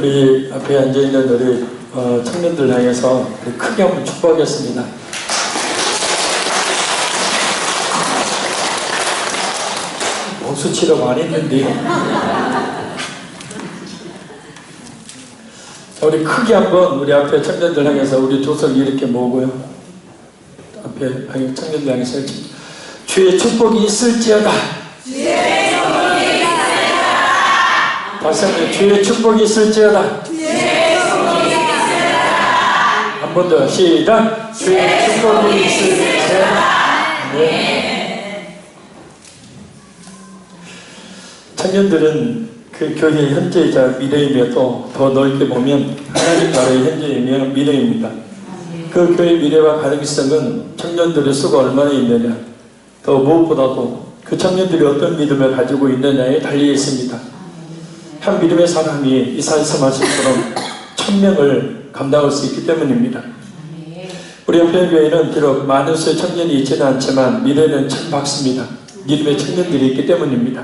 우리 앞에 앉아있는 우리 청년들 향해서 크게 한번 축복하겠습니다. 목수치라고 안 했는데 우리 크게 한번 우리 앞에 청년들 향해서 우리 두 손 이렇게 모으고요. 앞에 청년들 향해서 주의 축복이 있을지어다. 다시 한번 주의 축복이 있을지어다. 한 번 더 시작. 주의 축복이 있을지어다. 네. 청년들은 그 교회의 현재이자 미래임에도 더 넓게 보면 하나님 나라의 현재이며 미래입니다. 그 교회의 미래와 가능성은 청년들의 수가 얼마나 있느냐, 더 무엇보다도 그 청년들이 어떤 믿음을 가지고 있느냐에 달려 있습니다. 한 믿음의 사람이 이사야서 말씀처럼 1000명을 감당할 수 있기 때문입니다. 우리 한편교회는 비록 많은 수의 청년이 있지는 않지만 미래는 천박습니다. 믿음의 청년들이 있기 때문입니다.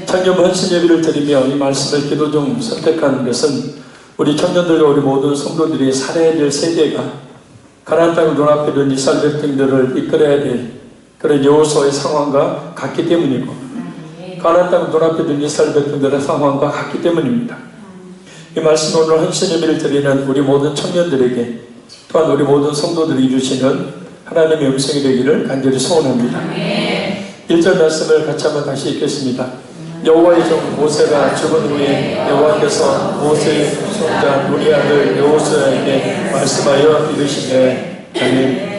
청년 헌신 예배를 드리며 이 말씀을 기도 중 선택한 것은 우리 청년들과 우리 모든 성도들이 살아야 될 세대가 가나안 땅을 눈앞에 둔 이스라엘 백성들을 이끌어야 될 그런 여호수아의 상황과 같기 때문이고, 가나안 땅을 눈앞에 둔 이스라엘 백성들의 상황과 같기 때문입니다. 이 말씀 오늘 헌신 예배를 드리는 우리 모든 청년들에게, 또한 우리 모든 성도들이 주시는 하나님의 음성이 되기를 간절히 소원합니다. 1절 말씀을 같이 한번 다시 읽겠습니다. 여호와의 종 모세가 죽은 후에 여호와께서 모세의 손자 눈의 아들 여호수아에게 말씀하여 이르시되, 아멘.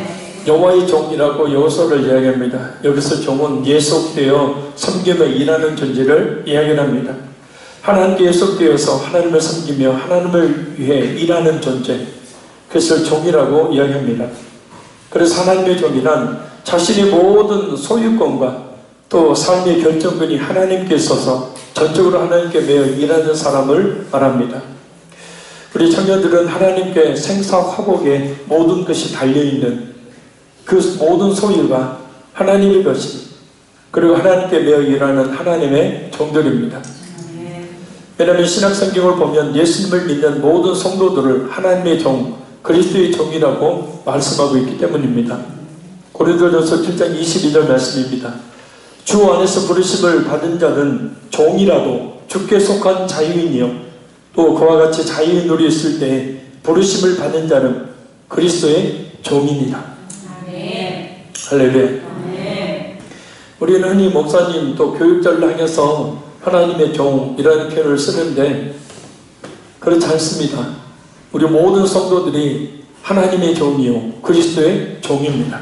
여호와의 종이라고 여호수아를 이야기합니다. 여기서 종은 예속되어 섬기며 일하는 존재를 이야기합니다. 하나님께 예속되어서 하나님을 섬기며 하나님을 위해 일하는 존재, 그것을 종이라고 이야기합니다. 그래서 하나님의 종이란 자신의 모든 소유권과 또 삶의 결정권이 하나님께 있어서 전적으로 하나님께 매여 일하는 사람을 말합니다. 우리 청년들은 하나님께 생사화복에 모든 것이 달려있는 그 모든 소유가 하나님의 것이, 그리고 하나님께 매여 일하는 하나님의 종들입니다. 왜냐하면 신약성경을 보면 예수님을 믿는 모든 성도들을 하나님의 종, 그리스도의 종이라고 말씀하고 있기 때문입니다. 고린도전서 7장 22절 말씀입니다. 주 안에서 부르심을 받은 자는 종이라도 주께 속한 자유인이요 또 그와 같이 자유인으로 있을 때 부르심을 받은 자는 그리스도의 종입니다. 할렐루야. 우리는 흔히 목사님 또 교육자를 향해서 하나님의 종이라는 표현을 쓰는데 그렇지 않습니다. 우리 모든 성도들이 하나님의 종이요 그리스도의 종입니다.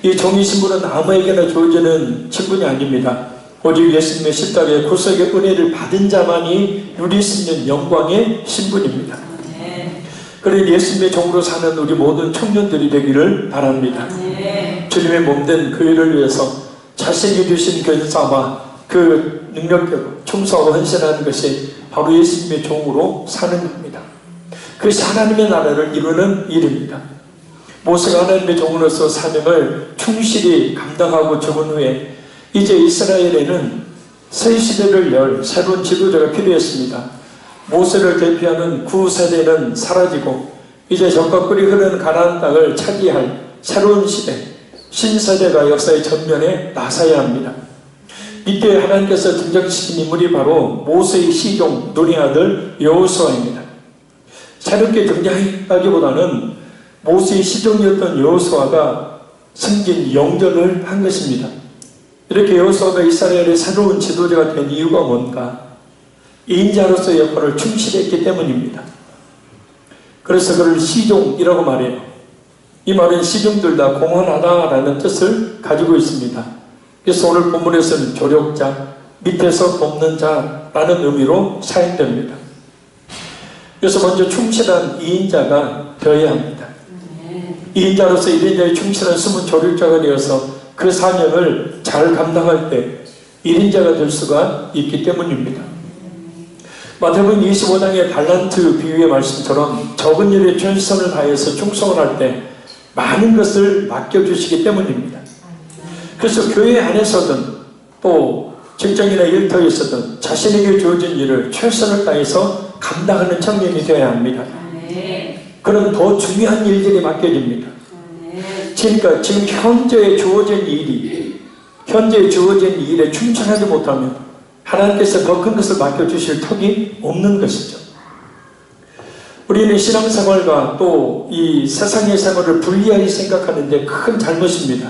이 종이신 분은 아무에게나 주어지는 친분이 아닙니다. 오직 예수님의 십자가의 구속의 은혜를 받은 자만이 누릴 수 있는 영광의 신분입니다. 그래서 예수님의 종으로 사는 우리 모든 청년들이 되기를 바랍니다. 주님의 몸된 교회를 위해서 자신이 주신 견사와 그 능력대로 충성하고 헌신하는 것이 바로 예수님의 종으로 사는 겁니다. 그것이 하나님의 나라를 이루는 일입니다. 모세가 하나님의 종으로서 사명을 충실히 감당하고 죽은 후에 이제 이스라엘에는 새 시대를 열 새로운 지도자가 필요했습니다. 모세를 대표하는 구세대는 사라지고 이제 적과 꿀이 흐르는 가나안 땅을 차지할 새로운 시대, 신세대가 역사의 전면에 나서야 합니다. 이때 하나님께서 등장시킨 인물이 바로 모세의 시종 눈의 아들 여호수아입니다. 새롭게 등장하기보다는 모세의 시종이었던 여호수아가 생긴 영전을 한 것입니다. 이렇게 여호수아가 이스라엘의 새로운 지도자가 된 이유가 뭔가? 인자로서의 역할을 충실했기 때문입니다. 그래서 그를 시종이라고 말해요. 이 말은 시종들 다 공헌하다라는 뜻을 가지고 있습니다. 그래서 오늘 본문에서는 조력자, 밑에서 돕는 자라는 의미로 사용됩니다. 그래서 먼저 충실한 이인자가 되어야 합니다. 이인자로서 1인자의 충실한 숨은 조력자가 되어서 그 사명을 잘 감당할 때 1인자가 될 수가 있기 때문입니다. 마태복음 25장의 달란트 비유의 말씀처럼 적은 일에 최선을 다해서 충성을 할 때 많은 것을 맡겨주시기 때문입니다. 그래서 교회 안에서든 또 직장이나 일터에서든 자신에게 주어진 일을 최선을 다해서 감당하는 청년이 되어야 합니다. 그런 더 중요한 일들이 맡겨집니다. 그러니까 지금 현재에 주어진 일에 충실하지 못하면 하나님께서 더 큰 것을 맡겨주실 턱이 없는 것이죠. 우리는 신앙생활과 또 이 세상의 생활을 분리하게 생각하는데 큰 잘못입니다.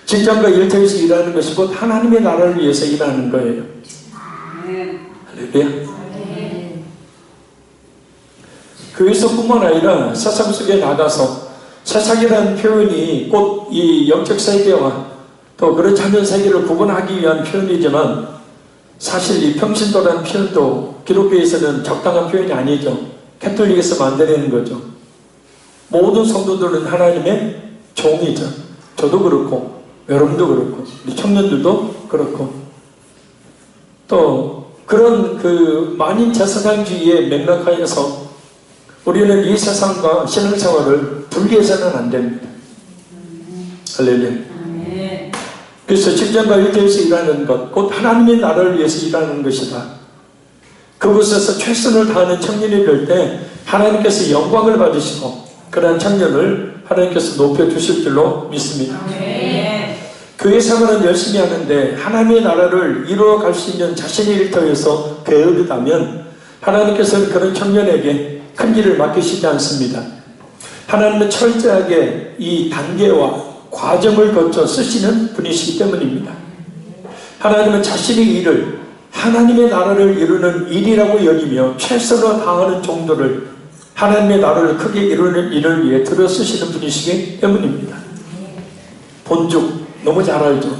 직장과 일터에서 일하는 것이 곧 하나님의 나라를 위해서 일하는 거예요. 할렐루야. 교회에서뿐만 아니라 세상 속에 나가서 세상이라는 표현이 곧 이 영적 세계와 또 그렇지 않은 세계를 구분하기 위한 표현이지만 사실 이 평신도라는 표현도 기독교에서는 적당한 표현이 아니죠. 캐톨릭에서 만들어내는 거죠. 모든 성도들은 하나님의 종이죠. 저도 그렇고 여러분도 그렇고 우리 청년들도 그렇고 또 그런 그 만인 제사장주의에 맥락하여서 우리는 이 세상과 신앙생활을 분리해서는 안 됩니다. 할렐루야. 그래서 직장과 일터에서 일하는 것, 곧 하나님의 나라를 위해서 일하는 것이다. 그곳에서 최선을 다하는 청년이 될 때 하나님께서 영광을 받으시고 그러한 청년을 하나님께서 높여주실 줄로 믿습니다. 교회 생활은 열심히 하는데 하나님의 나라를 이루어갈 수 있는 자신의 일터에서 게으르다면 하나님께서는 그런 청년에게 큰 일을 맡기시지 않습니다. 하나님은 철저하게 이 단계와 과정을 거쳐 쓰시는 분이시기 때문입니다. 하나님은 자신의 일을 하나님의 나라를 이루는 일이라고 여기며 최선을 다하는 정도를 하나님의 나라를 크게 이루는 일을 위해 들어 쓰시는 분이시기 때문입니다. 본죽 너무 잘 알죠.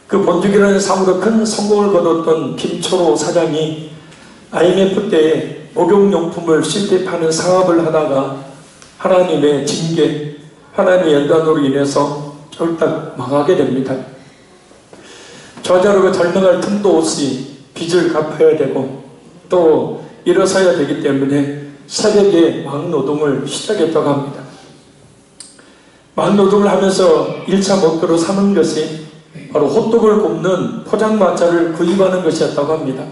그 본죽이라는 삶으로 큰 성공을 거뒀던 김초로 사장이 IMF 때에 목욕용품을 실패하는 사업을 하다가 하나님의 징계, 하나님의 연단으로 인해서 쫄딱 망하게 됩니다. 저자로가 절망할 틈도 없이 빚을 갚아야 되고 또 일어서야 되기 때문에 새벽에 막노동을 시작했다고 합니다. 막노동을 하면서 1차 목표로 삼은 것이 바로 호떡을 굽는 포장마차를 구입하는 것이었다고 합니다.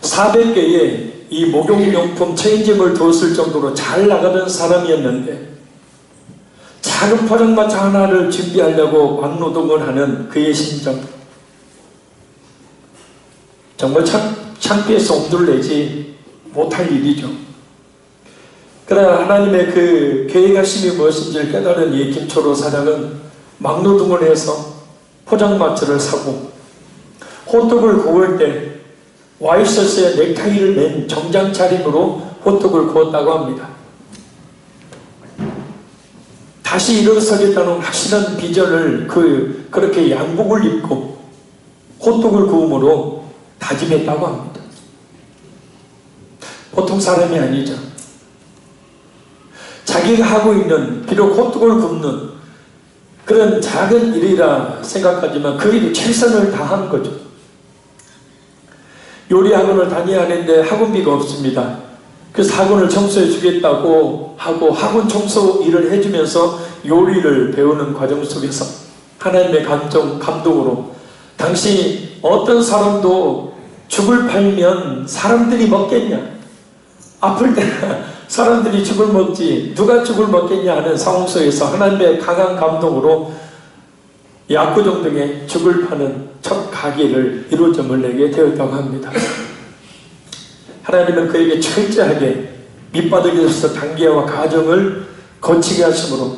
400개의 이 목욕용품 체인점을 두었을 정도로 잘 나가던 사람이었는데 작은 포장마차 하나를 준비하려고 막노동을 하는 그의 심정, 정말 창피해서 엄두를 내지 못할 일이죠. 그러나 하나님의 그 계획하심이 무엇인지를 깨달은 이 김초로 사장은 막노동을 해서 포장마차를 사고 호떡을 구울 때 와이셔츠에 넥타이를 맨 정장 차림으로 호떡을 구웠다고 합니다. 다시 일어서겠다는 확실한 비전을 그렇게 양복을 입고 호떡을 구움으로 다짐했다고 합니다. 보통 사람이 아니죠. 자기가 하고 있는 비록 호떡을 굽는 그런 작은 일이라 생각하지만 그 일이 최선을 다한 거죠. 요리 학원을 다녀야 하는데 학원비가 없습니다. 그래서 학원을 청소해 주겠다고 하고 학원 청소 일을 해주면서 요리를 배우는 과정 속에서 하나님의 감동으로 당시 어떤 사람도 죽을 팔면 사람들이 먹겠냐, 아플 때 사람들이 죽을 먹지 누가 죽을 먹겠냐 하는 상황 속에서 하나님의 강한 감동으로 약구정 등에 죽을 파는 첫 가게를 이루어점을 내게 되었다고 합니다. 하나님은 그에게 철저하게 밑바닥에서 단계와 과정을 거치게 하심으로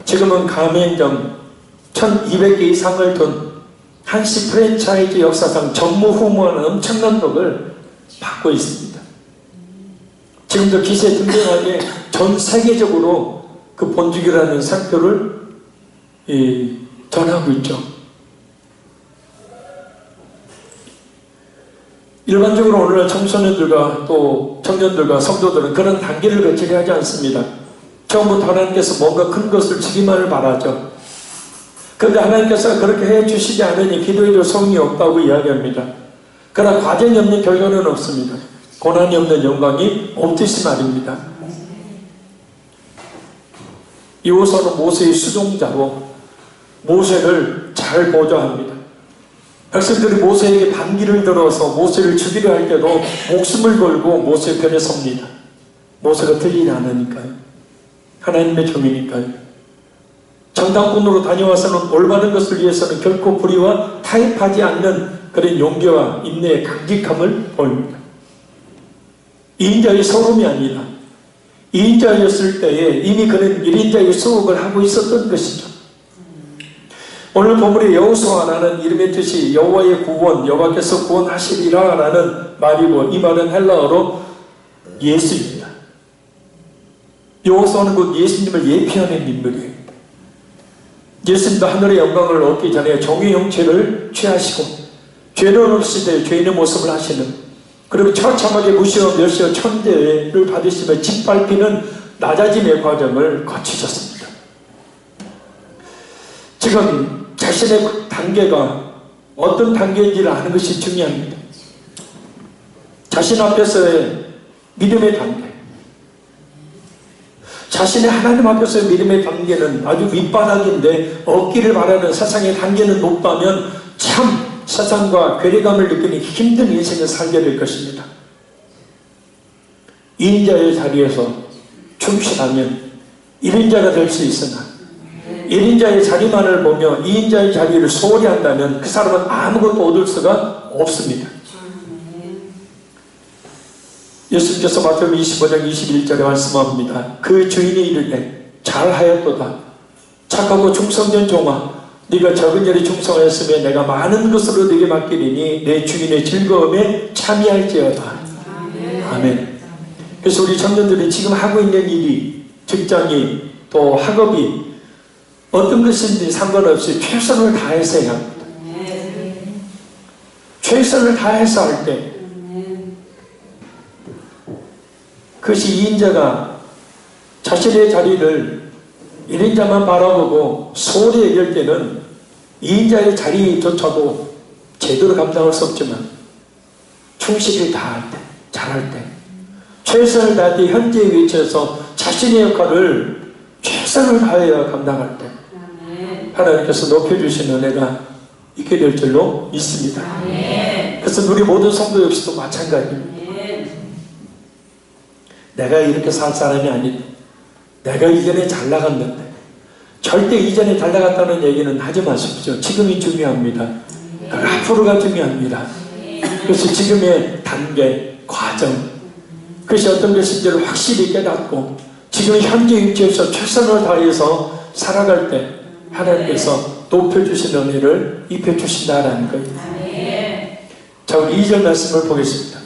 지금은 가맹점 1200개 이상을 둔 한식 프랜차이즈 역사상 전무후무한 엄청난 덕을 받고 있습니다. 지금도 기세등등하게 전 세계적으로 그 본죽이라는 상표를 전하고 있죠. 일반적으로 오늘날 청소년들과 또 청년들과 성도들은 그런 단계를 거치게 하지 않습니다. 처음부터 하나님께서 뭔가 큰 것을 주기만을 바라죠. 그런데 하나님께서 그렇게 해주시지 않으니 기도해도 소용이 없다고 이야기합니다. 그러나 과정이 없는 결과는 없습니다. 고난이 없는 영광이 없듯이 말입니다. 여호수아는 모세의 수종자로 모세를 잘 보좌합니다. 백성들이 모세에게 반기를 들어서 모세를 죽이려 할 때도 목숨을 걸고 모세 편에 섭니다. 모세가 들리지 않으니까요. 하나님의 종이니까요. 정당권으로 다녀와서는 올바른 것을 위해서는 결코 불의와 타협하지 않는 그런 용기와 인내의 강직함을 보입니다. 2인자의 소름이 아니라 2인자였을 때에 이미 그는 1인자의 수업을 하고 있었던 것이죠. 오늘 본문의 여호수아라는 이름의 뜻이 여호와의 구원, 여호와께서 구원하시리라 라는 말이고, 이 말은 헬라어로 예수입니다. 여호수아는 곧 예수님을 예표하는 인물이에요. 예수님도 하늘의 영광을 얻기 전에 종의 형체를 취하시고 죄는 없으되 죄인의 모습을 하시는, 그리고 처참하게 무시와 멸시와 천대를 받으시며 짓밟히는 낮아짐의 과정을 거치셨습니다. 지금 자신의 단계가 어떤 단계인지를 아는 것이 중요합니다. 자신 앞에서의 믿음의 단계, 자신의 하나님 앞에서의 믿음의 단계는 아주 밑바닥인데 얻기를 바라는 세상의 단계는 높다면 참 세상과 괴리감을 느끼는 힘든 인생을 살게 될 것입니다. 2인자의 자리에서 충실하면 1인자가 될 수 있으나 1인자의 자리만을 보며 2인자의 자리를 소홀히 한다면 그 사람은 아무것도 얻을 수가 없습니다. 예수님께서 마태복음 25장 21절에 말씀합니다. 그 주인이 이르되 잘하였도다 착하고 충성된 종아, 네가 적은 일에 충성하였으면 내가 많은 것으로 네게 맡기리니 내 주인의 즐거움에 참여할지어다. 아멘. 그래서 우리 청년들이 지금 하고 있는 일이, 직장이, 또 학업이 어떤 것인지 상관없이 최선을 다해서 해야 합니다. 최선을 다해서 할 때 그것이 2인자가 자신의 자리를 1인자만 바라보고 소홀히 얘기할 때는 2인자의 자리조차도 제대로 감당할 수 없지만 충실히 다할 때, 잘할 때, 최선을 다할 때 현재의 위치에서 자신의 역할을 최선을 다해야 감당할 때 하나님께서 높여주신 은혜가 있게 될 줄로 믿습니다. 그래서 우리 모든 성도 역시도 마찬가지입니다. 내가 이렇게 살 사람이 아니다. 내가 이전에 잘 나갔는데. 절대 이전에 잘 나갔다는 얘기는 하지 마십시오. 지금이 중요합니다. 앞으로가 중요합니다. 그래서 지금의 단계, 과정, 그것이 어떤 것인지를 확실히 깨닫고 지금 현재 위치에서 최선을 다해서 살아갈 때 하나님께서 높여주신 은혜를 입혀주신다라는 거예요. 자, 우리 2절 말씀을 보겠습니다.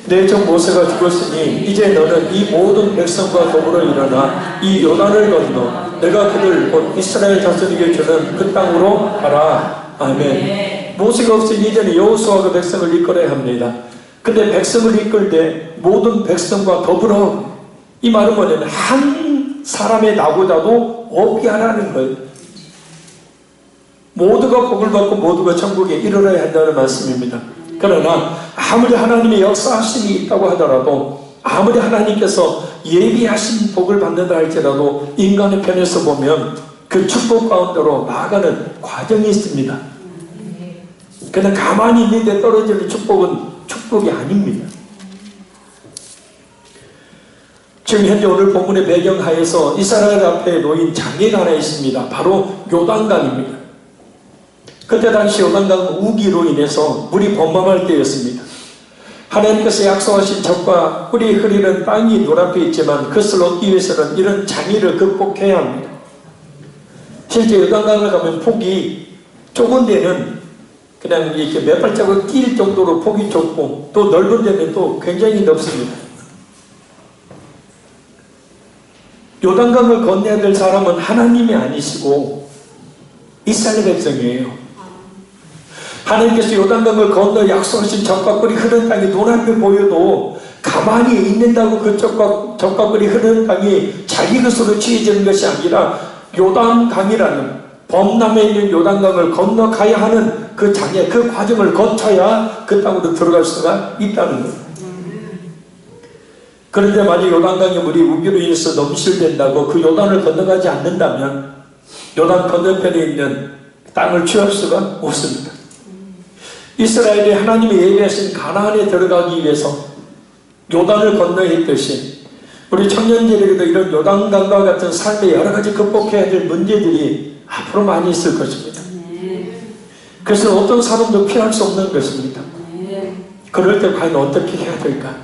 내 종 모세가 죽었으니 이제 너는 이 모든 백성과 더불어 일어나 이 요단을 건너 내가 그들 곧 이스라엘 자손에게 주는 그 땅으로 가라. 아멘. 모세가 없으니 이제는 여호수아가 백성을 이끌어야 합니다. 근데 백성을 이끌 때 모든 백성과 더불어, 이 말은 뭐냐면 한 사람의 나보다도 없게 하라는 거예요. 모두가 복을 받고 모두가 천국에 이르러야 한다는 말씀입니다. 그러나 아무리 하나님의 역사하심이 있다고 하더라도, 아무리 하나님께서 예비하신 복을 받는다 할지라도 인간의 편에서 보면 그 축복 가운데로 나아가는 과정이 있습니다. 그냥 가만히 있는데 떨어지는 축복은 축복이 아닙니다. 지금 현재 오늘 본문의 배경하에서 이스라엘 앞에 놓인 장애가 하나 있습니다. 바로 요단강입니다. 그때 당시 요단강 우기로 인해서 물이 범람할 때였습니다. 하나님께서 약속하신 적과 꿀이 흐르는 땅이 눈앞에 있지만 그것을 얻기 위해서는 이런 장애를 극복해야 합니다. 실제 요단강을 가면 폭이 좁은 데는 그냥 이렇게 몇 발자국 뛸 정도로 폭이 좁고, 또 넓은 데는 또 굉장히 넓습니다. 요단강을 건너야 될 사람은 하나님이 아니시고 이스라엘 백성이에요. 하나님께서 요단강을 건너 약속하신 적과 꿀이 흐르는 땅이 눈앞에 보여도 가만히 있는다고 그 적과 꿀이 흐르는 땅이 자기 것으로 취해지는 것이 아니라 요단강이라는 범람에 있는 요단강을 건너가야 하는 그 장애, 그 과정을 거쳐야 그 땅으로 들어갈 수가 있다는 거예요. 그런데 만약 요단강의 물이 우기로 인해서 넘실된다고 그 요단을 건너가지 않는다면 요단 건너편에 있는 땅을 취할 수가 없습니다. 이스라엘이 하나님이 예비하신 가나안에 들어가기 위해서 요단을 건너야 했듯이 우리 청년들에게도 이런 요단강과 같은 삶에 여러 가지 극복해야 될 문제들이 앞으로 많이 있을 것입니다. 그래서 어떤 사람도 피할 수 없는 것입니다. 그럴 때 과연 어떻게 해야 될까?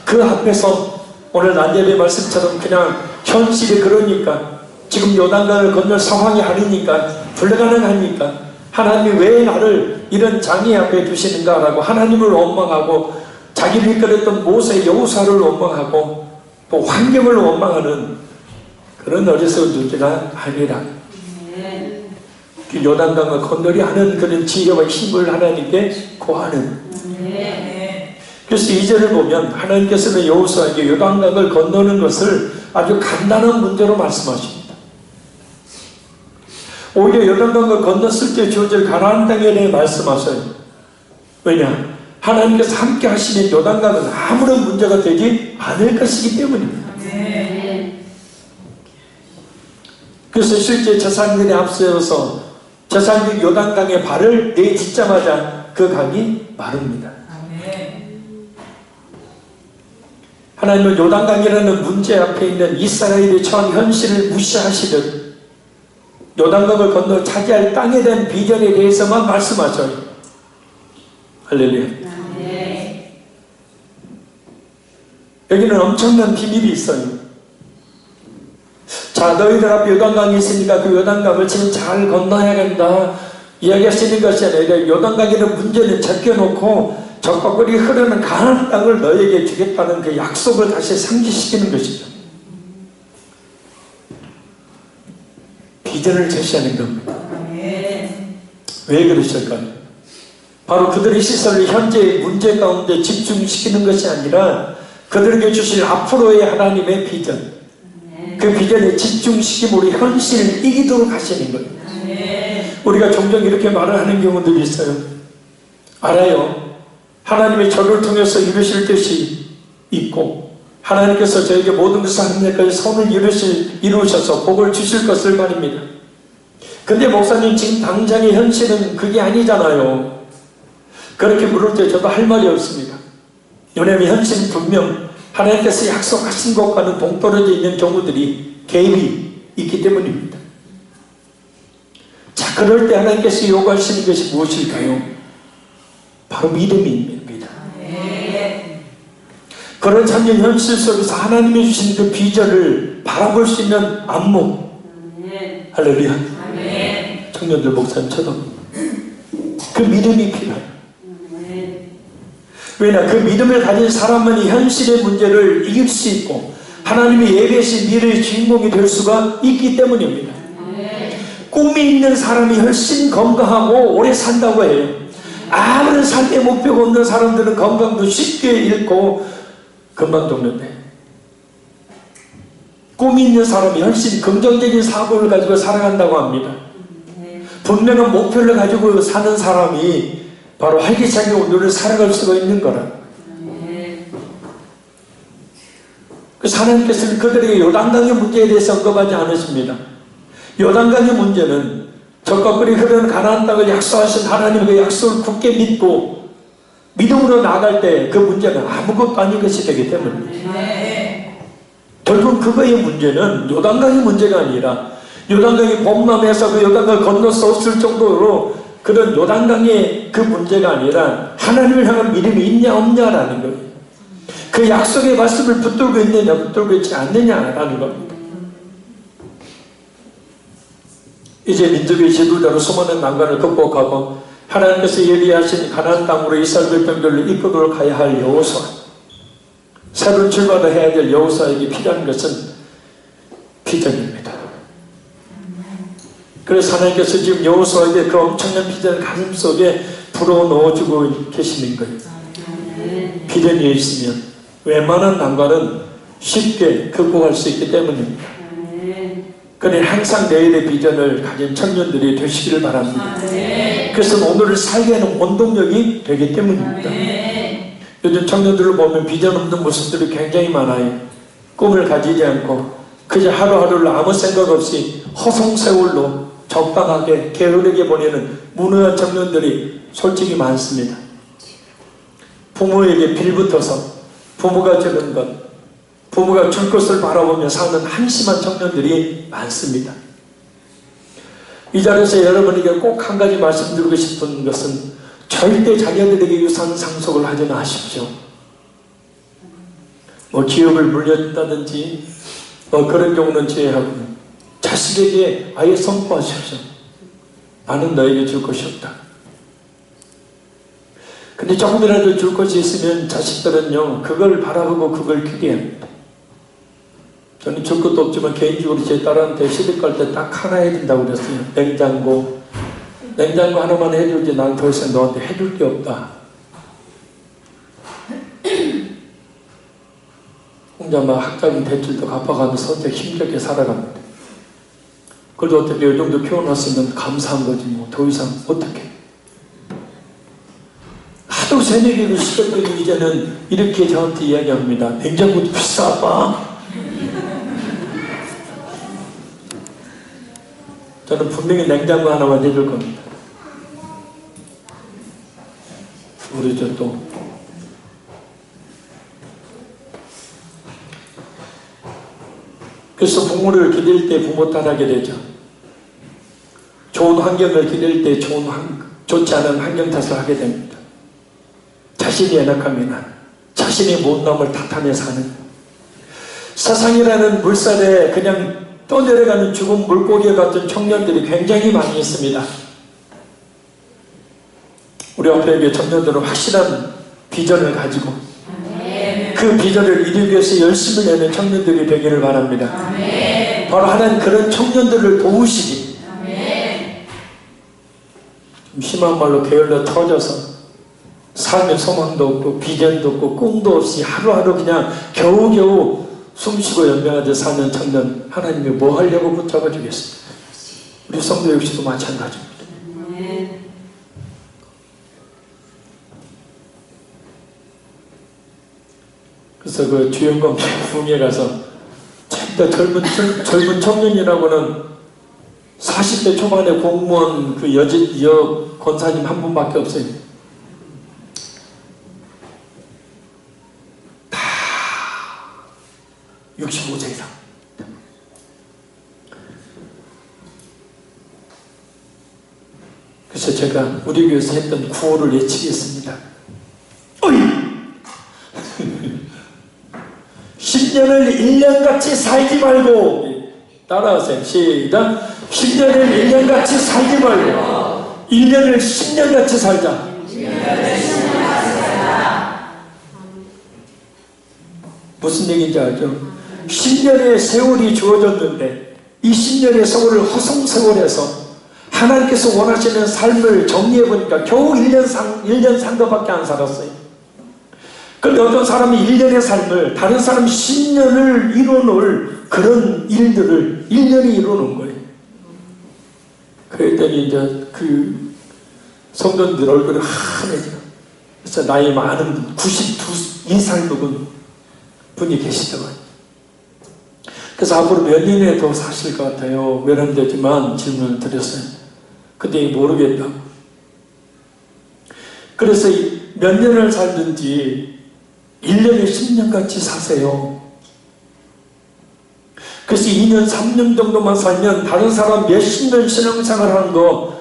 그 앞에서 오늘 난예배 말씀처럼 그냥 현실이 그러니까 지금 요단강을 건널 상황이 아니니까 불가능하니까 하나님이 왜 나를 이런 장애 앞에 두시는가 라고 하나님을 원망하고 자기를 이끌었던 모세 여호수아를 원망하고 또 환경을 원망하는 그런 어리석은 존재가 아니라 그 요단강을 건너려 하는 그런 지혜와 힘을 하나님께 구하는. 그래서 2절을 보면 하나님께서는 여호수아에게 요단강을 건너는 것을 아주 간단한 문제로 말씀하십니다. 오히려 요단강을 건넜을 때 주어질 가나안 땅에 대해 말씀하셔요. 왜냐? 하나님께서 함께 하시는 요단강은 아무런 문제가 되지 않을 것이기 때문입니다. 그래서 실제 제사장들이 앞서서 제사장들이 요단강에 발을 내딛자마자 그 강이 마릅니다. 하나님은 요단강이라는 문제 앞에 있는 이스라엘의 처한 현실을 무시하시듯 요단강을 건너 차지할 땅에 대한 비전에 대해서만 말씀하셔요. 할렐루야. 여기는 엄청난 비밀이 있어요. 자, 너희들 앞에 요단강이 있으니까 그 요단강을 지금 잘 건너야 된다 이야기하시는 것이 아니라 요단강이라는 문제는 제껴놓고 적과꿀이 흐르는 가나안 땅을 너에게 주겠다는 그 약속을 다시 상기시키는 것이죠. 비전을 제시하는 겁니다. 왜 그러실까요? 바로 그들의 시선을 현재의 문제 가운데 집중시키는 것이 아니라 그들에게 주실 앞으로의 하나님의 비전, 그 비전에 집중시킴으로 현실을 이기도록 하시는 거예요. 우리가 종종 이렇게 말을 하는 경우들이 있어요. 알아요. 하나님의 저를 통해서 이루실 뜻이 있고 하나님께서 저에게 모든 것을 하는 데까지 선을 이루셔서 복을 주실 것을 말입니다. 근데 목사님 지금 당장의 현실은 그게 아니잖아요. 그렇게 물을 때 저도 할 말이 없습니다. 왜냐하면 현실은 분명 하나님께서 약속하신 것과는 동떨어져 있는 경우들이 개입이 있기 때문입니다. 자, 그럴 때 하나님께서 요구하시는 것이 무엇일까요? 바로 믿음입니다. 그런 참된 현실 속에서 하나님이 주신 그 비전을 바라볼 수 있는 안목. 할렐루야. 청년들 목사님 쳐다보고 그 믿음이 필요해요. 왜냐? 그 믿음을 가진 사람만이 현실의 문제를 이길 수 있고 하나님이 예배하신 미래의 주인공이 될 수가 있기 때문입니다. 꿈이 있는 사람이 훨씬 건강하고 오래 산다고 해요. 아무런 삶의 목표가 없는 사람들은 건강도 쉽게 잃고 금방 죽는데 꿈이 있는 사람이 훨씬 긍정적인 사고를 가지고 살아간다고 합니다. 분명한 목표를 가지고 사는 사람이 바로 활기차게 오늘을 살아갈 수가 있는 거라. 그래서 하나님께서는 그들에게 요단강의 문제에 대해서 언급하지 않으십니다. 요단강의 문제는 적과 꿀이 흐르는 가나안 땅을 약속하신 하나님의 그 약속을 굳게 믿고 믿음으로 나아갈 때 그 문제는 아무것도 아닌 것이 되기 때문입니다. 결국 그거의 문제는 요단강의 문제가 아니라 요단강이 범람해서 그 요단강을 건너섰을 정도로 그런 요단강의 그 문제가 아니라 하나님을 향한 믿음이 있냐 없냐라는 거예요. 그 약속의 말씀을 붙들고 있느냐 붙들고 있지 않느냐라는 겁니다. 이제 민족의 지도자로 수많은 난관을 극복하고 하나님께서 예비하신 가나안 땅으로 이스라엘 백성들을 이끌도록 가야 할 여호수아, 새로운 출발을 해야 될 여호수아에게 필요한 것은 비전입니다. 그래서 하나님께서 지금 여호수아에게 그 엄청난 비전을 가슴속에 불어넣어주고 계시는 거예요. 비전이 있으면 웬만한 난관은 쉽게 극복할 수 있기 때문입니다. 그러니 항상 내일의 비전을 가진 청년들이 되시기를 바랍니다. 그래서 오늘을 살게 하는 원동력이 되기 때문입니다. 요즘 청년들을 보면 비전 없는 모습들이 굉장히 많아요. 꿈을 가지지 않고 그저 하루하루를 아무 생각 없이 허송세월로 적당하게 게으르게 보내는 무능한 청년들이 솔직히 많습니다. 부모에게 빌붙어서 부모가 주는 것, 부모가 줄 것을 바라보며 사는 한심한 청년들이 많습니다. 이 자리에서 여러분에게 꼭 한 가지 말씀드리고 싶은 것은 절대 자녀들에게 유산 상속을 하지 마십시오. 기업을 물려준다든지 그런 경우는 제외하고요. 자식에게 아예 선포하십시오. 나는 너에게 줄 것이 없다. 근데 조금이라도 줄 것이 있으면 자식들은요, 그걸 바라보고 그걸 기대합니다. 저는 줄 것도 없지만 개인적으로 제 딸한테 시집 갈 때 딱 하나 해준다고 그랬어요. 냉장고 하나만 해주지 난 더 이상 너한테 해줄 게 없다. 혼자 막 학자금 대출도 갚아가면서 혼자 힘들게 살아갑니다. 그래도 어떻게 이 정도 키워놨으면 감사한 거지 뭐 더 이상 어떻게. 하도 새내기고 시골들이 이제는 이렇게 저한테 이야기합니다. 냉장고도 비싸 아빠. 저는 분명히 냉장고 하나만 해줄 겁니다. 우리 저 또 그래서 부모를 기댈 때 부모 따라하게 되죠. 좋은 환경을 기댈 때 좋지 않은 환경 탓을 하게 됩니다. 자신이 연약하면 자신이 못남을 탓하며 사는 세상이라는 물살에 그냥 떠내려가는 죽은 물고기 같은 청년들이 굉장히 많이 있습니다. 우리 앞에 청년들은 확실한 비전을 가지고 그 비전을 이루기 위해서 열심을 내는 청년들이 되기를 바랍니다. 바로 하나님 그런 청년들을 도우시기. 좀 심한 말로 게을러 터져서 삶의 소망도 없고 비전도 없고 꿈도 없이 하루하루 그냥 겨우겨우 숨쉬고 연명하듯 사는 청년 하나님이 뭐 하려고 붙잡아 주겠습니까? 우리 성도 역시도 마찬가지입니다. 그래서 그 주영검 부흥에 가서 진짜 젊은 청년이라고는 40대 초반에 공무원 그 여 권사님 한 분밖에 없어요. 다 65세 이상. 그래서 제가 우리 교회에서 했던 구호를 외치겠습니다. 어이! 10년을 1년같이 살지 말고 따라하세요. 시작. 10년을 1년같이 살지 말고 1년을 10년같이 살자. 무슨 얘기인지 알죠? 10년의 세월이 주어졌는데 이 10년의 세월을 허송세월해서 하나님께서 원하시는 삶을 정리해보니까 겨우 1년 상도밖에 안 살았어요. 그런데 어떤 사람이 1년의 삶을 다른 사람 10년을 이뤄놓을 그런 일들을 1년이 이뤄놓은 거예요. 그랬더니 이제 그 성도들 얼굴이 하얘져. 그래서 나이 많은 92살 먹은 분이 계시더라고요. 그래서 앞으로 몇 년에 더 사실 것 같아요. 외람되지만 질문을 드렸어요. 근데 모르겠다고. 그래서 몇 년을 살든지 1년에 10년같이 사세요. 그래서 2년, 3년 정도만 살면 다른 사람 몇십 년 신앙생활 하는 거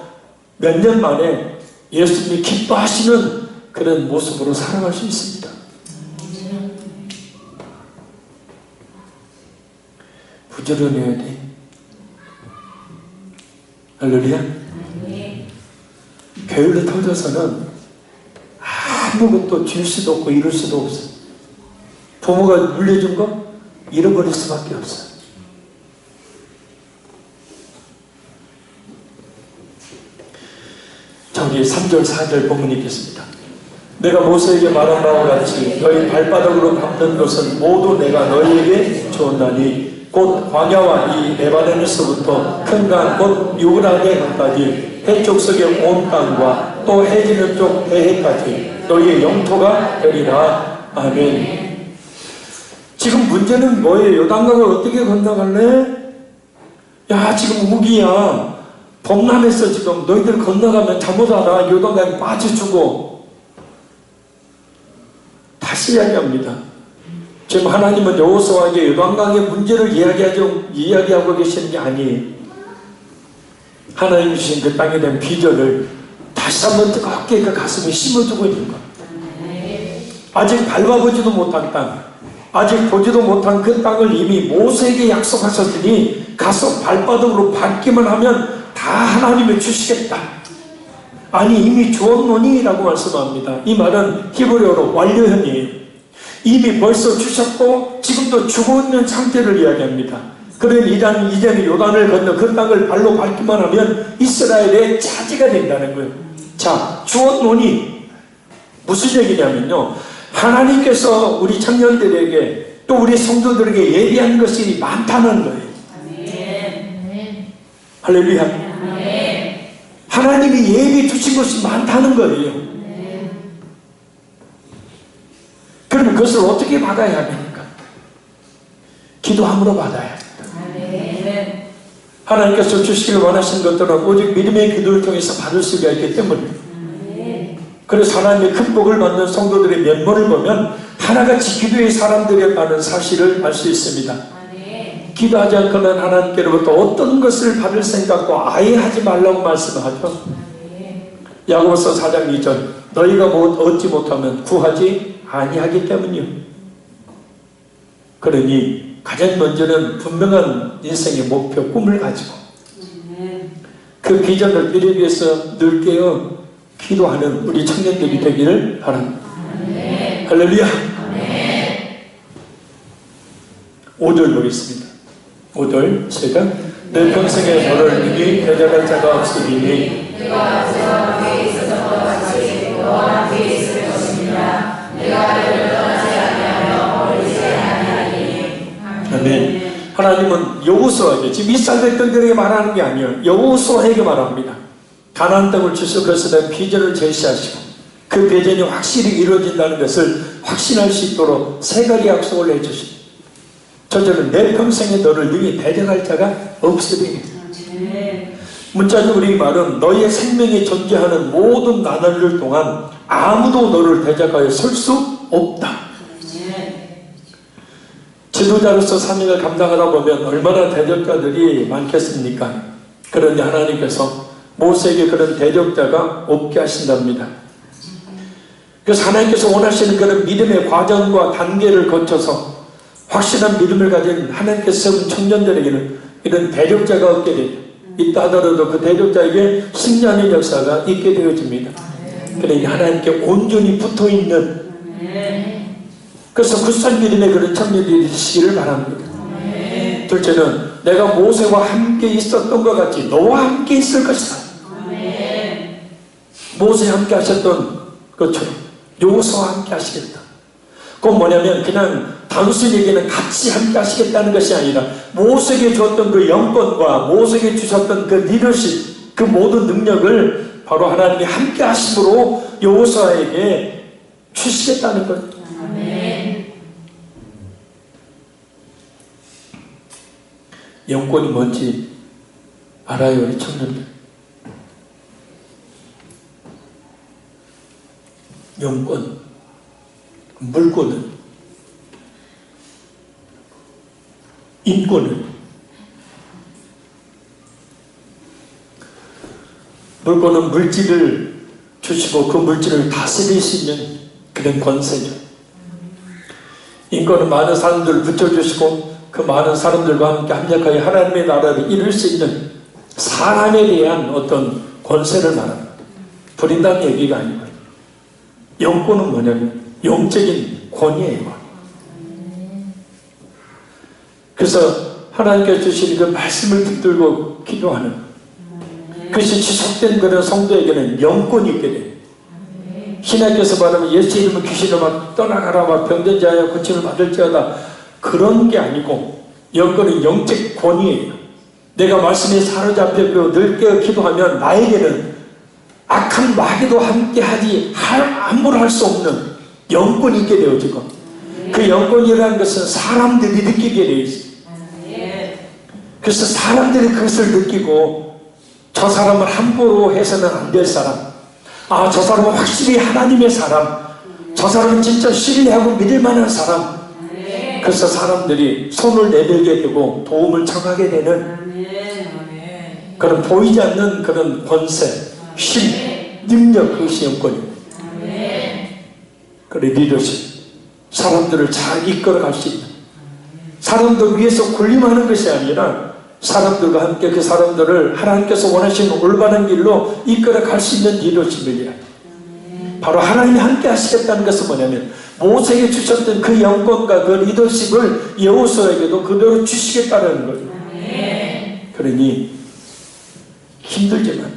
몇 년 만에 예수님이 기뻐하시는 그런 모습으로 살아갈 수 있습니다. 부지런해야 돼. 할렐루야. 게을러 터져서는 아무것도 줄 수도 없고 이룰 수도 없어. 부모가 물려준 거 잃어버릴 수밖에 없어. 저기 3절 4절 본문이 있겠습니다. 내가 모세에게 말한 바와 같이 너희 발바닥으로 밟는 것은 모두 내가 너희에게 주었나니 곧 광야와 이 레바논에서부터 큰 강 곧 유브라데까지 해족속의 온 땅과 또 해지는 쪽 대해까지 너희의 영토가 되리라. 아멘. 지금 문제는 뭐예요? 요단강을 어떻게 건너갈래? 야 지금 우기야. 범람에서 지금 너희들 건너가면 잘못하다 요단강에 빠져주고 다시 이야기합니다. 지금 하나님은 여호수아에게 요단강의 문제를 이야기하고 계시는 게 아니에요. 하나님 주신 그 땅에 대한 비전을 다시 한번 뜨겁게 그 가슴에 심어주고 있는 것. 아직 밟아보지도 못한 땅, 아직 보지도 못한 그 땅을 이미 모세에게 약속하셨으니 가서 발바닥으로 밟기만 하면 다 하나님이 주시겠다. 아니 이미 주었노니 라고 말씀합니다. 이 말은 히브리어로 완료형이에요. 이미 벌써 주셨고 지금도 주고 있는 상태를 이야기합니다. 그러니 이제는 요단을 건너 그 땅을 발로 밟기만 하면 이스라엘의 차지가 된다는 거예요. 자, 주었노니 무슨 얘기냐면요, 하나님께서 우리 청년들에게 또 우리 성도들에게 예비한 것이 많다는 거예요. 할렐루야. 하나님이 예비 주신 것이 많다는 거예요. 그러면 그것을 어떻게 받아야 합니까? 기도함으로 받아야 합니다. 하나님께서 주시길 원하시는 것들은 오직 믿음의 기도를 통해서 받을 수가 있기 때문에, 그래서 하나님의 큰 복을 받는 성도들의 면모를 보면 하나같이 기도의 사람들이었다는 사실을 알 수 있습니다. 기도하지 않고는 하나님께로부터 어떤 것을 받을 생각도 아예 하지 말라고 말씀하죠. 야고보서 4장 2절, 너희가 얻지 못하면 구하지 아니하기 때문이요. 그러니 가장 먼저는 분명한 인생의 목표, 꿈을 가지고 그 비전을 이루기 위해서 늘 깨어 기도하는 우리 청년들이 되기를 바랍니다. 할렐루야. 5절 보겠습니다. 5절 시작. 내 평생에 너를 능히 대적할 자가 없으리니 내가 저와 있어서 같이 너와 함께 있을 것입니다. 내가 너를 떠나지 아니하며 버리지 아니하리니. 아멘. 하나님은 여호수아에게, 지금 이스라엘 백성들에게 말하는 게 아니에요. 여호수아에게 말합니다. 가나안 땅을 주시고 그것에 비전을 제시하시고 그 비전이 확실히 이루어진다는 것을 확신할 수 있도록 세 가지 약속을 해주십니다. 첫째는 내 평생에 너를 능히 대적할 자가 없으리니. 문자적으로 우리 말은 너희의 생명이 존재하는 모든 나날들 동안 아무도 너를 대적하여 설 수 없다. 지도자로서 사명을 감당하다 보면 얼마나 대적자들이 많겠습니까? 그런데 하나님께서 모세에게 그런 대적자가 없게 하신답니다. 그래서 하나님께서 원하시는 그런 믿음의 과정과 단계를 거쳐서 확실한 믿음을 가진 하나님께서 세운 청년들에게는 이런 대적자가 없게 되죠. 있다 하더라도 그 대적자에게 승리하는 역사가 있게 되어집니다. 그러니 하나님께 온전히 붙어있는, 그래서 굳선 믿음의 그런 청년들이 되시기를 바랍니다. 둘째는 내가 모세와 함께 있었던 것 같이 너와 함께 있을 것이다. 모세와 함께 하셨던 것처럼 여호수아와 함께 하시겠다. 그건 뭐냐면 그냥 단순히 얘기는 같이 함께 하시겠다는 것이 아니라 모세에게 주었던 그 영권과 모세에게 주셨던 그 리더십, 그 모든 능력을 바로 하나님이 함께 하심으로 여호수아에게 주시겠다는 것. 영권이 뭔지 알아요, 우리 청년들? 영권, 물권은, 인권은, 물권은 물질을 주시고 그 물질을 다스릴 수 있는 그런 권세죠. 인권은 많은 사람들을 붙여주시고 그 많은 사람들과 함께 합력하여 하나님의 나라를 이룰 수 있는 사람에 대한 어떤 권세를 말합니다. 부린다는 얘기가 아니고요. 영권은 뭐냐면 영적인 권위예요. 그래서 하나님께서 주신 그 말씀을 붙들고 기도하는 그것이 지속된 그런 성도에게는 영권이 있게 돼요. 신하께서 말하면 예수 이름은 귀신을 막 떠나가라, 막 병든 자여 고침을 받을지어다, 그런 게 아니고 영권은 영적 권위예요. 내가 말씀에 사로잡혀 늘 깨어 기도하면 나에게는 악한 마귀도 함께하지 함부로 할 수 없는 영권이 있게 되어지고, 그 영권이라는 것은 사람들이 느끼게 되어 있어요. 그래서 사람들이 그것을 느끼고 저 사람을 함부로 해서는 안 될 사람, 아, 저 사람은 확실히 하나님의 사람, 저 사람은 진짜 신뢰하고 믿을 만한 사람. 그래서 사람들이 손을 내밀게 되고 도움을 청하게 되는 그런 보이지 않는 그런 권세, 힘, 능력, 그것이 영권입니다. 그래, 리더십, 사람들을 잘 이끌어갈 수 있는, 사람들 위해서 군림하는 것이 아니라 사람들과 함께 그 사람들을 하나님께서 원하시는 올바른 길로 이끌어갈 수 있는 리더십이야. 바로 하나님이 함께 하시겠다는 것은 뭐냐면 모세에게 주셨던 그 영권과 그 리더십을 여호수아에게도 그대로 주시겠다는 거예요. 그러니 힘들지만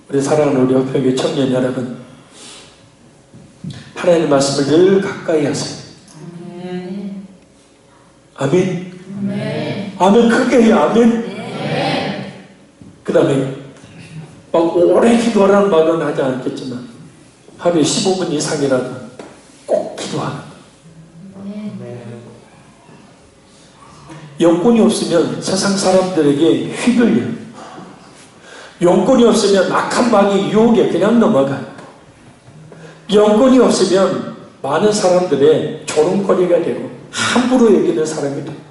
우리 사랑하는 우리 협회의 청년 여러분, 하나님의 말씀을 늘 가까이 하세요. 아멘. 아멘. 크게 해요. 아멘. 그 다음에 막 오래 기도하라는 말은 하지 않겠지만 하루에 15분 이상이라도 꼭 기도하는 거예요. 영권이 없으면 세상 사람들에게 휘둘려요. 영권이 없으면 악한 마귀 유혹에 그냥 넘어가요. 영권이 없으면 많은 사람들의 조롱거리가 되고 함부로 여기는 사람이 돼요.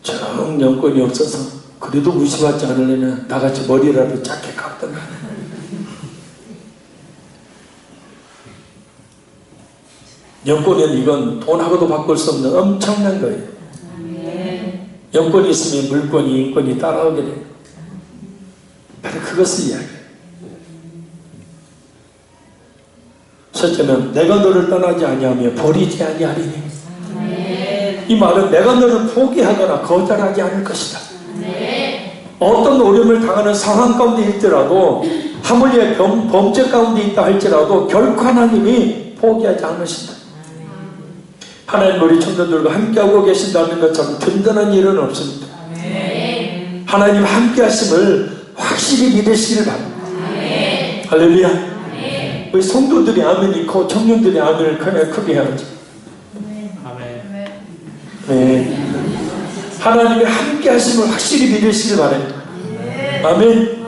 정 영권이 없어서 그래도 무시받지 않으려면 나같이 머리라도 작게 깎던가. 영권은 이건 돈하고도 바꿀 수 없는 엄청난 거예요. 영권이 있으면 물권이, 인권이 따라오게 돼요. 바로 그것을 이야기해요. 첫째는 내가 너를 떠나지 아니하며 버리지 아니하리니. 이 말은 내가 너를 포기하거나 거절하지 않을 것이다. 어떤 어려움을 당하는 상황 가운데 있더라도 하물며 범죄 가운데 있다 할지라도 결코 하나님이 포기하지 않으신다. 하나님 우리 청년들과 함께하고 계신다는 것처럼 든든한 일은 없습니다. 하나님 함께 하심을 확실히 믿으시길 바랍니다. 할렐루야. 우리 성도들이 아멘 있고 청년들이 아멘을 크게 해야지. 네. 하나님의 함께 하심을 확실히 믿으시길 바랍니다. 아멘.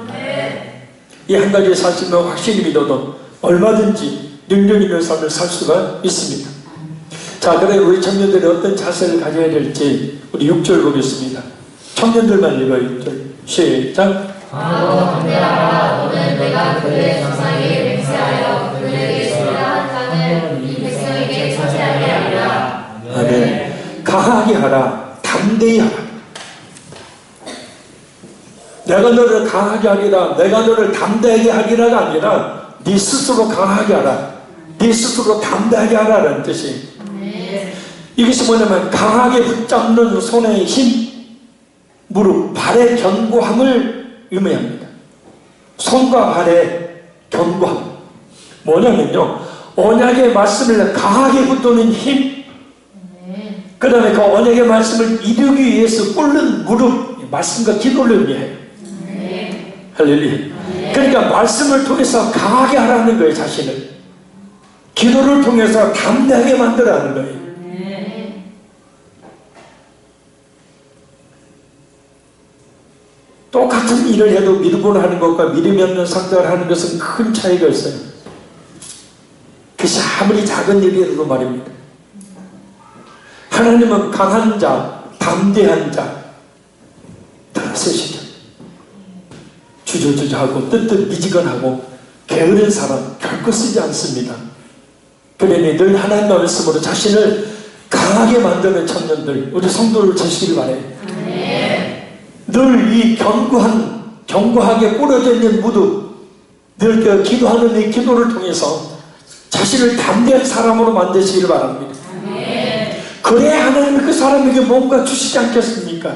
이 한 가지 사실만 확실히 믿어도 얼마든지 능력 있는 삶을 살 수가 있습니다. 자, 그래 우리 청년들이 어떤 자세를 가져야 될지 우리 6절 보겠습니다. 청년들만 읽어요. 6절 시작. 강하라 너는 내가 그의 조상에게 맹세하여 그들에게 주리라 한 땅을 이 백성에게 차지하게 하리라. 아멘. 강하게 하라, 담대히 하라. 내가 너를 강하게 하리라, 내가 너를 담대하게 하리라가 아니라 네 스스로 강하게 하라, 네 스스로 담대하게 하라는 뜻이. 이것이 뭐냐면 강하게 붙잡는 손의 힘, 무릎, 발의 견고함을 의미합니다. 손과 발의 견고함. 뭐냐면요, 언약의 말씀을 강하게 붙드는 힘, 그 다음에 그 언약의 말씀을 이루기 위해서 꿇는 무릎, 말씀과 기도를 의미해요. 할렐루야. 그러니까 말씀을 통해서 강하게 하라는 거예요. 자신을 기도를 통해서 담대하게 만들어 하는 거예요. 똑같은 일을 해도 믿음으로 하는 것과 믿음이 없는 성장을 하는 것은 큰 차이가 있어요. 그것이 아무리 작은 일이라도 말입니다. 하나님은 강한 자, 담대한 자 들어서시죠. 주저주저하고 뜨뜻미지근하고 게으른 사람 결코 쓰지 않습니다. 그러니 늘 하나님 말씀으로 자신을 강하게 만드는 청년들, 우리 성도를 되시길 바래요. 늘 이 견고하게 꾸려져 있는 무릎, 늘 그 기도하는 이 기도를 통해서 자신을 담대한 사람으로 만드시길 바랍니다. 그래야 하나님이 그 사람에게 뭔가 주시지 않겠습니까?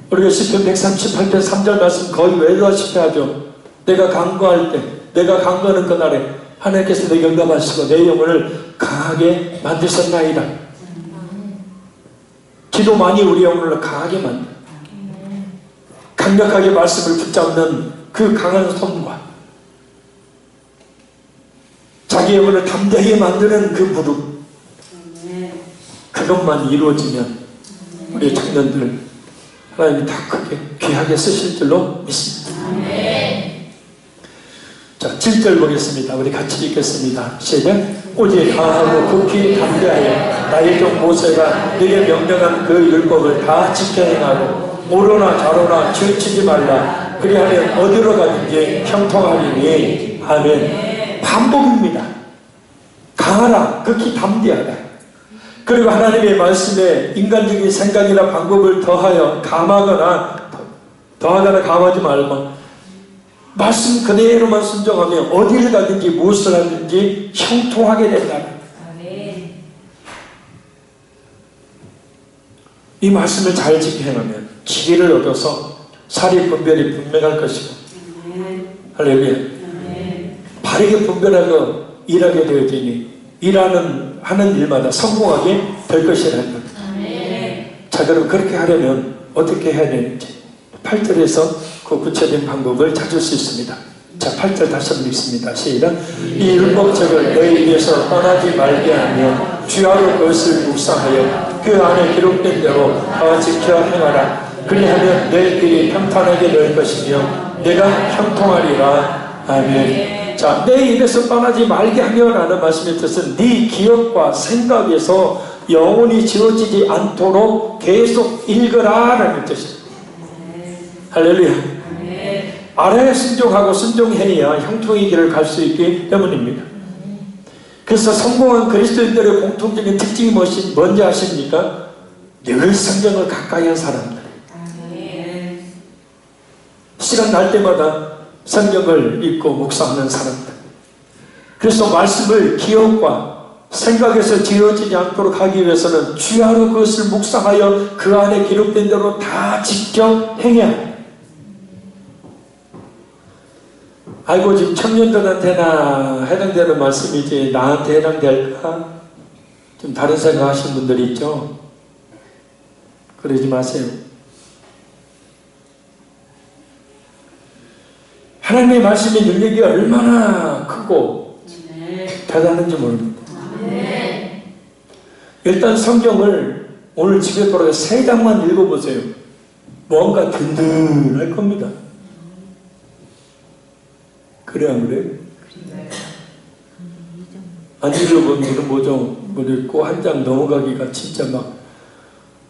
우리가 시편 138편 3절 말씀 거의 외도하시피 하죠. 내가 간구할 때, 내가 간구하는 그날에 하나님께서 내 영감하시고 내 영혼을 강하게 만드셨나이다. 기도만이 우리 영혼을 강하게 만든다. 강력하게 말씀을 붙잡는 그 강한 손과 자기 영혼을 담대하게 만드는 그 무릎, 그것만 이루어지면 우리 청년들 하나님이 다 크게 귀하게 쓰실 줄로 믿습니다. 자, 7절 보겠습니다. 우리 같이 읽겠습니다. 시작. 오직 강하고 극히 담대하여 나의 종 모세가 네게 명령한 그 율법을 다 지켜 행하고 오로나 좌로나 치우치지 말라. 그리하면 어디로 가든지 형통하리니. 아멘. 반복입니다. 강하라, 극히 담대하다. 그리고 하나님의 말씀에 인간적인 생각이나 방법을 더하여 감하거나 감하지 말고 말씀 그대로만 순종하면 어디를 가든지 무엇을 하든지 형통하게 된다. 이 말씀을 잘 지켜 행하면 지혜를 얻어서 사리 분별이 분명할 것이고 할렐루야. 바르게 분별하고 일하게 되어지니 하는 일마다 성공하게 될 것이라는 것. 자, 그럼 그렇게 하려면 어떻게 해야 되는지 8절에서 그 구체적인 방법을 찾을 수 있습니다. 자, 8절 다시 한번 읽습니다. 시작. 이 율법책을 너희 입에서 떠나지 말게 하며 주야로 그것을 묵상하여 그 안에 기록된 대로 다 지켜 행하라. 그리하면 내 길이 평탄하게 될 것이며 내가 형통하리라. 아멘. 자, 내 입에서 떠나지 말게 하며 라는 말씀의 뜻은 네 기억과 생각에서 영원히 지워지지 않도록 계속 읽으라 라는 뜻입니다. 할렐루야. 아래에 순종하고 순종해야 형통의 길을 갈 수 있기 때문입니다. 그래서 성공한 그리스도인들의 공통적인 특징이 뭔지 아십니까? 늘 성경을 가까이 한 사람들. 시간 날 때마다 성경을 읽고 묵상하는 사람들. 그래서 말씀을 기억과 생각에서 지어지지 않도록 하기 위해서는 주야로 그것을 묵상하여 그 안에 기록된 대로 다 지켜 행해야 합니다. 아이고, 지금 청년들한테나 해당되는 말씀이지 나한테 해당될까? 좀 다른 생각 하시는 분들이 있죠? 그러지 마세요. 하나님의 말씀의 능력이 얼마나 크고 대단한지 모릅니다. 일단 성경을 오늘 집에 돌아가 3장만 읽어보세요. 뭔가 든든할 겁니다. 그래 안 그래요? 안 읽어본 분은 뭐죠? 못 읽고 한 장 넘어가기가 진짜 막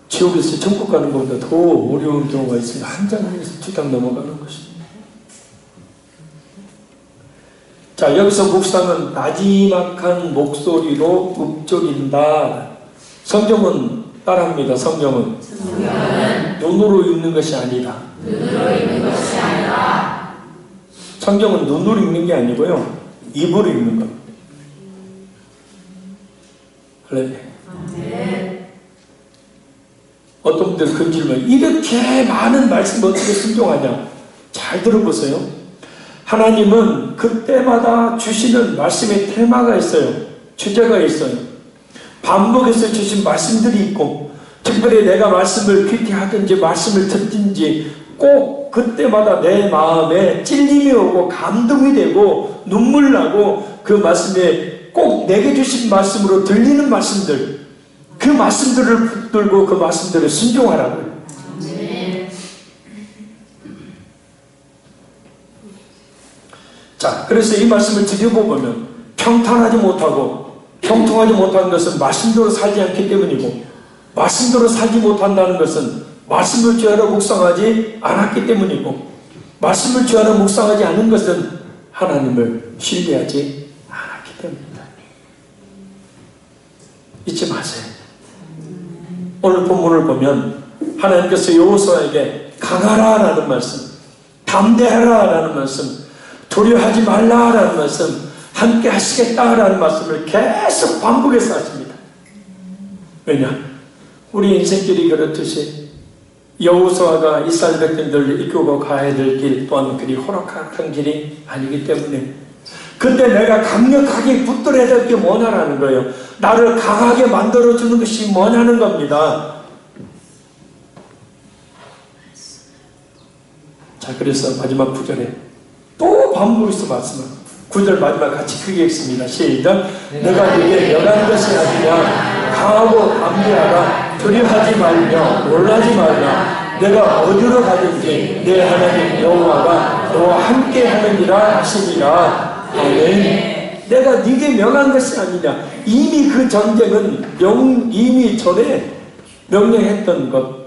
지옥에서 천국 가는 것보다 더 어려운 경우가 있으니 한 장에서 2장 넘어가는 것입니다. 자, 여기서 묵상은 나지막한 목소리로 읊조린다. 성경은 따라합니다. 성경은 눈으로 읽는 것이 아니다. 성경은 눈으로 읽는 게 아니고요, 입으로 읽는 겁니다. 할렐루야. 어떤 분들은 그 질문, 이렇게 많은 말씀 어떻게 순종하냐? 잘 들어보세요. 하나님은 그때마다 주시는 말씀의 테마가 있어요. 주제가 있어요. 반복해서 주신 말씀들이 있고, 특별히 내가 말씀을 귀히 하든지 말씀을 듣든지 꼭 그때마다 내 마음에 찔림이 오고 감동이 되고 눈물 나고 그 말씀에 꼭 내게 주신 말씀으로 들리는 말씀들, 그 말씀들을 붙들고 그 말씀들을 순종하라고요. 자, 그래서 이 말씀을 들여보면 평탄하지 못하고 형통하지 못하는 것은 말씀대로 살지 않기 때문이고, 말씀대로 살지 못한다는 것은 말씀을 주야로 묵상하지 않았기 때문이고, 말씀을 주야로 묵상하지 않은 것은 하나님을 신뢰하지 않았기 때문입니다. 잊지 마세요. 오늘 본문을 보면 하나님께서 여호수아에게 강하라라는 말씀, 담대하라라는 말씀, 두려워하지 말라라는 말씀, 함께 하시겠다라는 말씀을 계속 반복해서 하십니다. 왜냐? 우리 인생길이 그렇듯이 여호수아가 이스라엘 백성들을 이끌고 가야 될 길 또한 그리 호락호락한 길이 아니기 때문에 그때 내가 강력하게 붙들어야 될 게 뭐냐라는 거예요. 나를 강하게 만들어주는 것이 뭐냐는 겁니다. 자, 그래서 마지막 9절에 또 반복해서 말씀을 9절 마지막 같이 크게 읽습니다. 시작. 내가 네게 명한 것이 아니냐 강하고 담대하라. 두려워하지 말며 놀라지 말라. 내가 어디로 가든지 내 하나님 여호와가 너와 함께 하느니라 하시니라. 아멘. 내가 네게 명한 것이 아니냐. 이미 그 전쟁은 이미 전에 명령했던 것.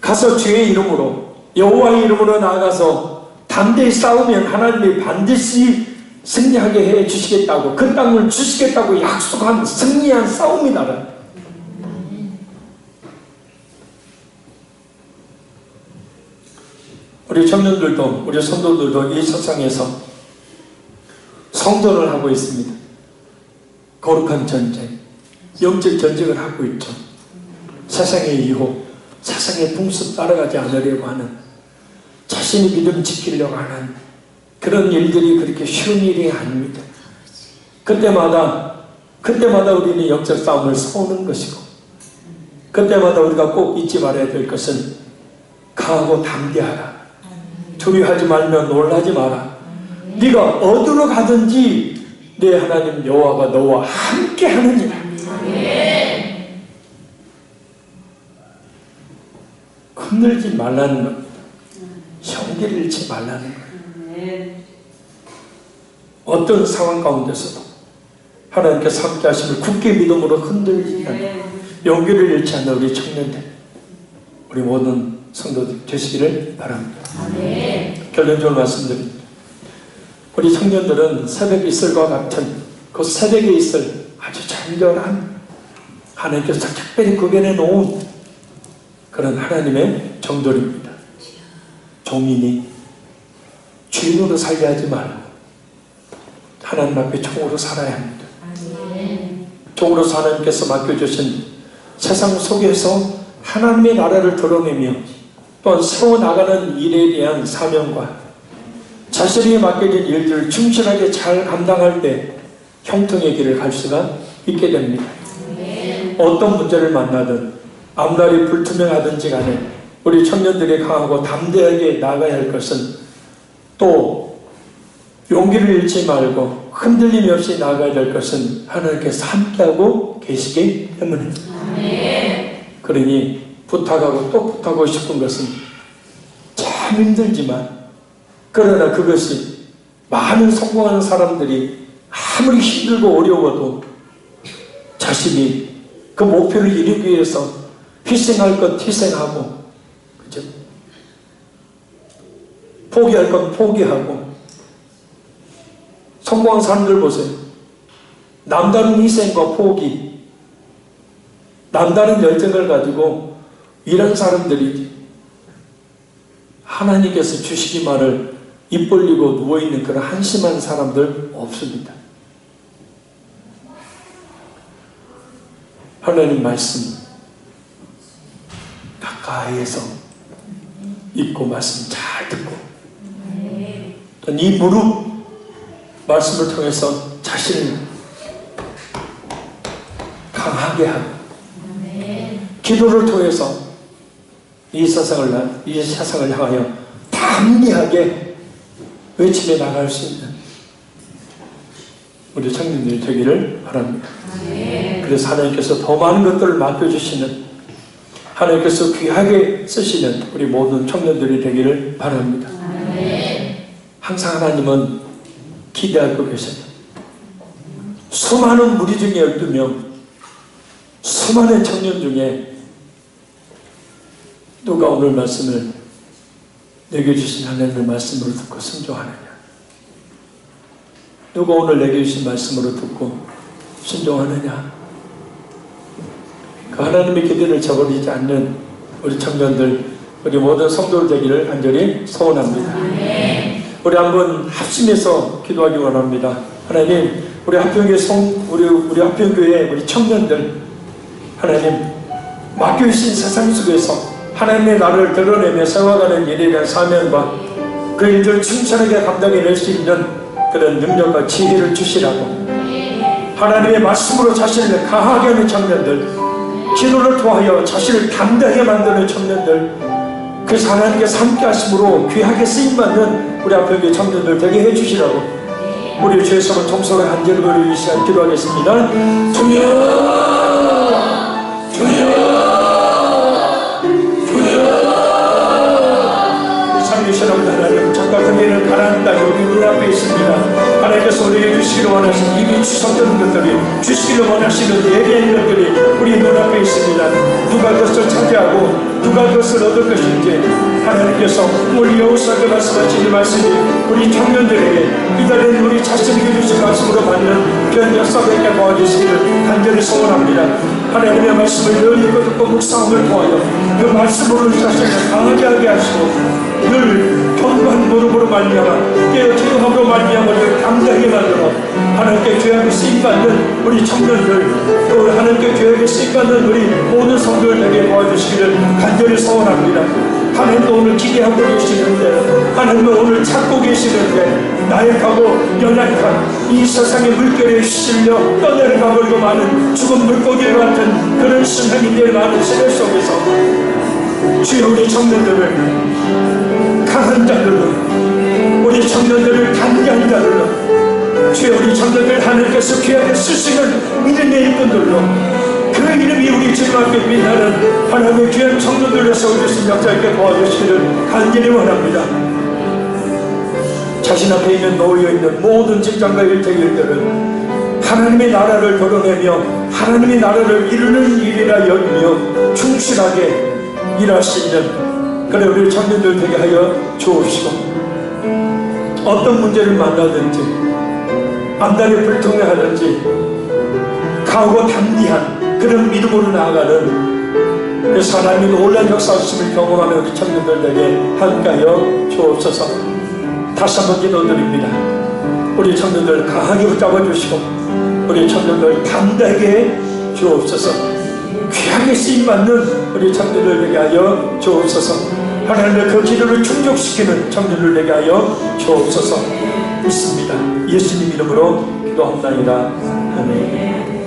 가서 주의 이름으로 여호와의 이름으로 나아가서 담대히 싸우면 하나님이 반드시 승리하게 해 주시겠다고, 그 땅을 주시겠다고 약속한 승리한 싸움이다. 우리 청년들도 우리 성도들도 이 세상에서 성전을 하고 있습니다. 거룩한 전쟁, 영적 전쟁을 하고 있죠. 세상의 유혹, 세상의 풍습 따라가지 않으려고 하는, 자신의 믿음 지키려고 하는 그런 일들이 그렇게 쉬운 일이 아닙니다. 그때마다 우리는 영적 싸움을 싸우는 것이고, 그때마다 우리가 꼭 잊지 말아야 될 것은 강하고 담대하라. 두려워하지 말며 놀라지 마라. 네가 어디로 가든지 내 하나님 여호와가 너와 함께 하느니라. 흔들지 말라는 겁니다. 형기를 잃지 말라는 거예요. 어떤 상황 가운데서도 하나님께서 함께 하심을 굳게 믿음으로 흔들지 않고 용기를 잃지 않는 우리 청년들, 우리 모든 성도들 되시기를 바랍니다. 결론적으로 말씀드립니다. 우리 청년들은 새벽 이슬과 같은 그 새벽의 이슬, 아주 정결한 하나님께서 특별히 구별해 놓은 그런 하나님의 종들입니다. 종이니 주인으로 살게 하지 말고 하나님 앞에 종으로 살아야 합니다. 종으로서 하나님께서 맡겨주신 세상 속에서 하나님의 나라를 드러내며 또한 세워나가는 일에 대한 사명과 자신이 맡겨진 일들을 충실하게 잘 감당할 때 형통의 길을 갈 수가 있게 됩니다. 어떤 문제를 만나든 앞날이 불투명하든지 간에 우리 청년들이 강하고 담대하게 나가야 할 것은, 또 용기를 잃지 말고 흔들림이 없이 나가야 될 것은 하나님께서 함께하고 계시기 때문입니다. 그러니 부탁하고 또 부탁하고 싶은 것은 참 힘들지만, 그러나 그것이 많은 성공하는 사람들이 아무리 힘들고 어려워도 자신이 그 목표를 이루기 위해서 희생할 것 희생하고, 그죠? 포기할 건 포기하고, 성공한 사람들 보세요. 남다른 희생과 포기, 남다른 열정을 가지고 일한 사람들이 하나님께서 주시기만을 입 벌리고 누워있는 그런 한심한 사람들 없습니다. 하나님 말씀 가까이에서 읽고 말씀 잘 듣고, 이 무릎 말씀을 통해서 자신을 강하게 하고, 기도를 통해서 이 세상을 향하여 담대하게 외치며 나갈 수 있는 우리 청년들이 되기를 바랍니다. 그래서 하나님께서 더 많은 것들을 맡겨주시는, 하나님께서 귀하게 쓰시는 우리 모든 청년들이 되기를 바랍니다. 항상 하나님은 기대하고 계세요. 수많은 무리 중에 12명, 수많은 청년 중에 누가 오늘 말씀을 내게 주신 하나님의 말씀으로 듣고 순종하느냐? 누가 오늘 내게 주신 말씀으로 듣고 순종하느냐? 그 하나님의 기대를 저버리지 않는 우리 청년들, 우리 모든 성도들 되기를 간절히 소원합니다. 우리 한번 합심해서 기도하기 원합니다. 하나님, 우리 합평교회 우리 청년들, 하나님 맡겨주신 세상 속에서 하나님의 나라를 드러내며 세워가는 일에 대한 사명과 그 일들을 충실하게 감당해낼 수 있는 그런 능력과 지혜를 주시라고, 하나님의 말씀으로 자신을 강하게 하는 청년들, 기도를 통하여 자신을 담대하게 만드는 청년들, 그 하나님께서 함께 하심으로 귀하게 쓰임받는 우리 앞에 청년들 되게 해주시라고, 우리 주의 성은 통성을 간절히 부르기 시간 기도하겠습니다. 주여 살리시라고 하나님, 잠깐 그대는 가난한 땅이 우리 눈앞에 있습니다. 하나님께서 우리에게 주시기를 원하시는 이미 주셨던 것들이, 주시기를 원하시는 예비한 것들이 우리 눈앞에 있습니다. 누가 그것을 차지하고 누가 그것을 얻을 것인지 하나님께서 오늘 여호수아께 말씀하신 이 말씀이 우리 청년들에게 기다리는 우리 자신에게 주신 말씀으로 받는 그런 역사가 도와주시기를 간절히 소원합니다. 하나님의 말씀을 늘 읽고 듣고 묵상함을 통하여 그 말씀으로 우리 자신을 강하게 하게 하시고 늘 견고한 무릎으로 말미암아 깨어 기도함으로 말미암아 늘 감당하게 만들어 하나님께 죄악에 쓰임받는 우리 청년들, 또 하나님께 죄악에 쓰임받는 우리 모든 성도들에게 도와주시기를 간절히 소원합니다. 하나님도 오늘 기대하고 계시는데, 하나님은 오늘 찾고 계시는데, 나약하고 연약한 이 세상의 물결에 휩쓸려 떠내려가버리고 많은 죽은 물고기 같은 그런 신앙인들의 많은 세대 속에서 주여 우리 청년들을 강한 자들로, 우리 청년들을 단단한 자들로, 주여 우리 청년들 하나님께서 귀하게 쓰시는 믿음의 일꾼들로, 그 이름이 우리 주님 앞에 빛나는 하나님의 귀한 청년들로 세워주신 역사에게 도와주시기를 간절히 원합니다. 자신 앞에 있는 놓여있는 모든 직장과 일터일들은 하나님의 나라를 도려내며 하나님의 나라를 이루는 일이라 여기며 충실하게 일할 수 있는 그래 우리 청년들 되게 하여 주옵시고, 어떤 문제를 만나든지 안달이 불통하든지 강하고 담대한 그런 믿음으로 나아가는 그래서 하나님의 놀라운 역사하심을 경험하는 그 청년들에게 함께하여 주옵소서. 다시 한번 기도드립니다. 우리 청년들 강하게 붙잡아 주시고 우리 청년들 담대하게 주옵소서. 귀하게 쓰임받는 우리 청년들에게 하여 주옵소서. 하나님의 그 기도를 충족시키는 청년들에게 하여 주옵소서. 믿습니다. 예수님 이름으로 기도합나이다. 아멘.